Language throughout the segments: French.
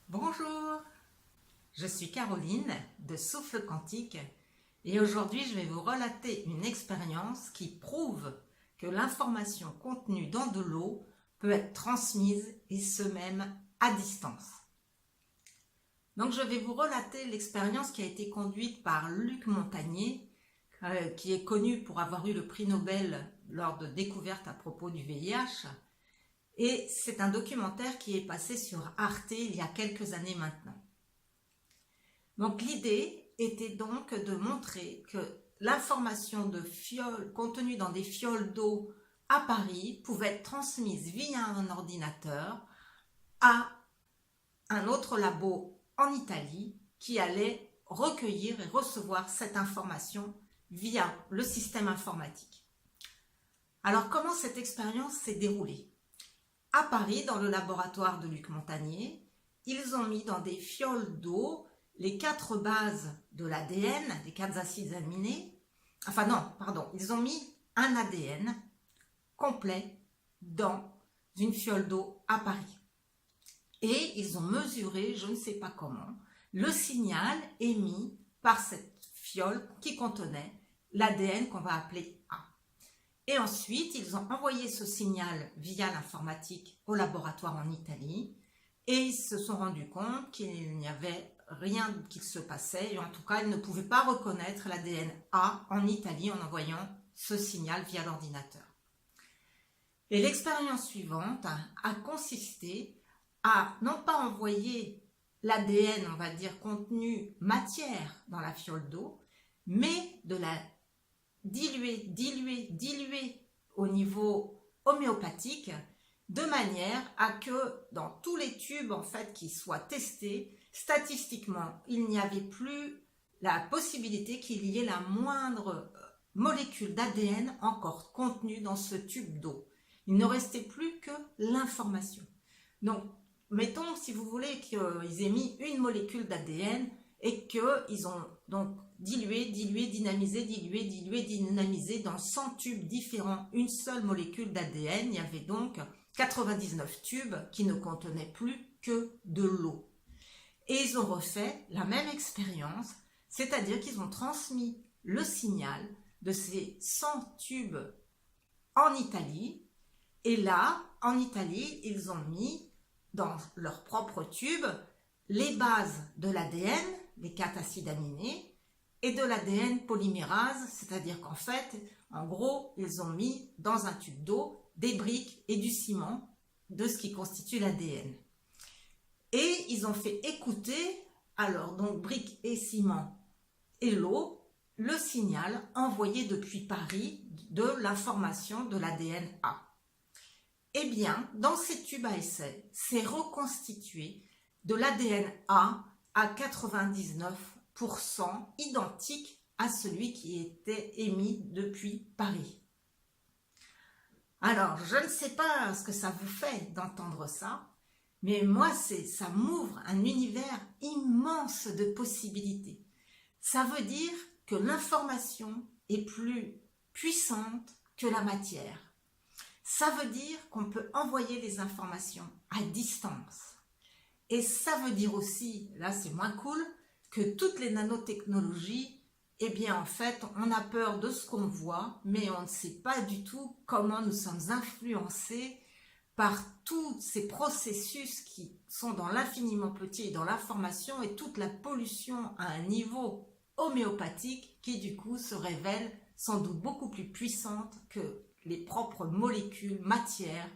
Bonjour, je suis Caroline de Souffle Quantique et aujourd'hui je vais vous relater une expérience qui prouve que l'information contenue dans de l'eau peut être transmise et ce même à distance. Donc je vais vous relater l'expérience qui a été conduite par Luc Montagnier, qui est connu pour avoir eu le prix Nobel lors de découvertes à propos du VIH. Et c'est un documentaire qui est passé sur Arte il y a quelques années maintenant. Donc l'idée était donc de montrer que l'information de fioles contenue dans des fioles d'eau à Paris pouvait être transmise via un ordinateur à un autre labo en Italie qui allait recueillir et recevoir cette information via le système informatique. Alors comment cette expérience s'est déroulée ? À Paris, dans le laboratoire de Luc Montagnier, ils ont mis dans des fioles d'eau les 4 bases de l'ADN, les 4 acides aminés. Ils ont mis un ADN complet dans une fiole d'eau à Paris. Et ils ont mesuré, je ne sais pas comment, le signal émis par cette fiole qui contenait l'ADN qu'on va appeler A. Et ensuite, ils ont envoyé ce signal via l'informatique au laboratoire en Italie et ils se sont rendus compte qu'il n'y avait rien qui se passait et en tout cas, ils ne pouvaient pas reconnaître l'ADN A en Italie en envoyant ce signal via l'ordinateur. Et l'expérience suivante a consisté à non pas envoyer l'ADN, on va dire, contenu matière dans la fiole d'eau, mais de la diluer au niveau homéopathique de manière à que dans tous les tubes en fait qui soient testés, statistiquement, il n'y avait plus la possibilité qu'il y ait la moindre molécule d'ADN encore contenue dans ce tube d'eau. Il ne restait plus que l'information. Donc, mettons, si vous voulez, qu'ils aient mis une molécule d'ADN et qu'ils ont donc dilué, dynamisé dans 100 tubes différents, une seule molécule d'ADN. Il y avait donc 99 tubes qui ne contenaient plus que de l'eau. Et ils ont refait la même expérience, c'est-à-dire qu'ils ont transmis le signal de ces 100 tubes en Italie. Et là, en Italie, ils ont mis dans leur propre tube les bases de l'ADN, les 4 acides aminés, et de l'ADN polymérase, c'est-à-dire qu'en fait, en gros, ils ont mis dans un tube d'eau des briques et du ciment de ce qui constitue l'ADN. Et ils ont fait écouter, alors donc briques et ciment et l'eau, le signal envoyé depuis Paris de l'information de l'ADN A. Eh bien, dans ces tubes à essai, c'est reconstitué de l'ADN A à 99% identique à celui qui était émis depuis Paris. Alors, je ne sais pas ce que ça vous fait d'entendre ça, mais moi, ça m'ouvre un univers immense de possibilités. Ça veut dire que l'information est plus puissante que la matière. Ça veut dire qu'on peut envoyer des informations à distance. Et ça veut dire aussi, là c'est moins cool, que toutes les nanotechnologies, eh bien en fait, on a peur de ce qu'on voit, mais on ne sait pas du tout comment nous sommes influencés par tous ces processus qui sont dans l'infiniment petit et dans l'information et toute la pollution à un niveau homéopathique qui du coup se révèle sans doute beaucoup plus puissante que les propres molécules, matières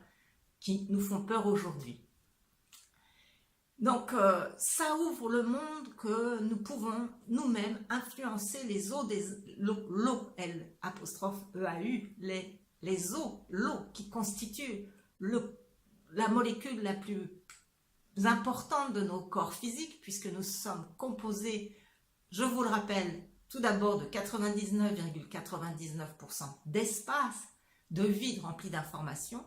qui nous font peur aujourd'hui. Donc, ça ouvre le monde que nous pouvons nous-mêmes influencer les eaux l'eau, L apostrophe EAU, les eaux, l'eau qui constitue la molécule la plus importante de nos corps physiques, puisque nous sommes composés, je vous le rappelle, tout d'abord de 99,99% d'espace, de vide rempli d'informations,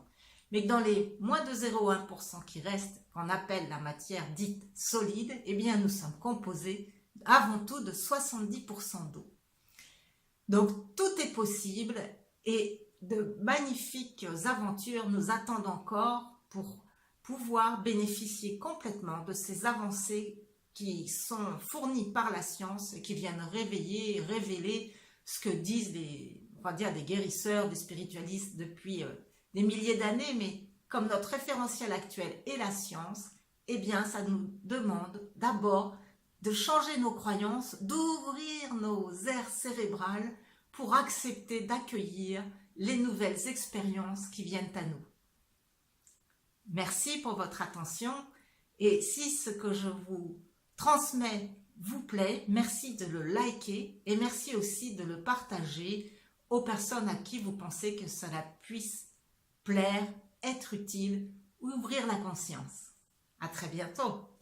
mais que dans les moins de 0,1% qui restent, qu'on appelle la matière dite solide, eh bien nous sommes composés avant tout de 70% d'eau. Donc tout est possible et de magnifiques aventures nous attendent encore pour pouvoir bénéficier complètement de ces avancées qui sont fournies par la science et qui viennent révéler ce que disent on va dire, des guérisseurs, des spiritualistes depuis des milliers d'années, mais comme notre référentiel actuel est la science, eh bien ça nous demande d'abord de changer nos croyances, d'ouvrir nos aires cérébrales pour accepter d'accueillir les nouvelles expériences qui viennent à nous. Merci pour votre attention et si ce que je vous transmets vous plaît, merci de le liker et merci aussi de le partager aux personnes à qui vous pensez que cela puisse plaire, être utile ou ouvrir la conscience. À très bientôt.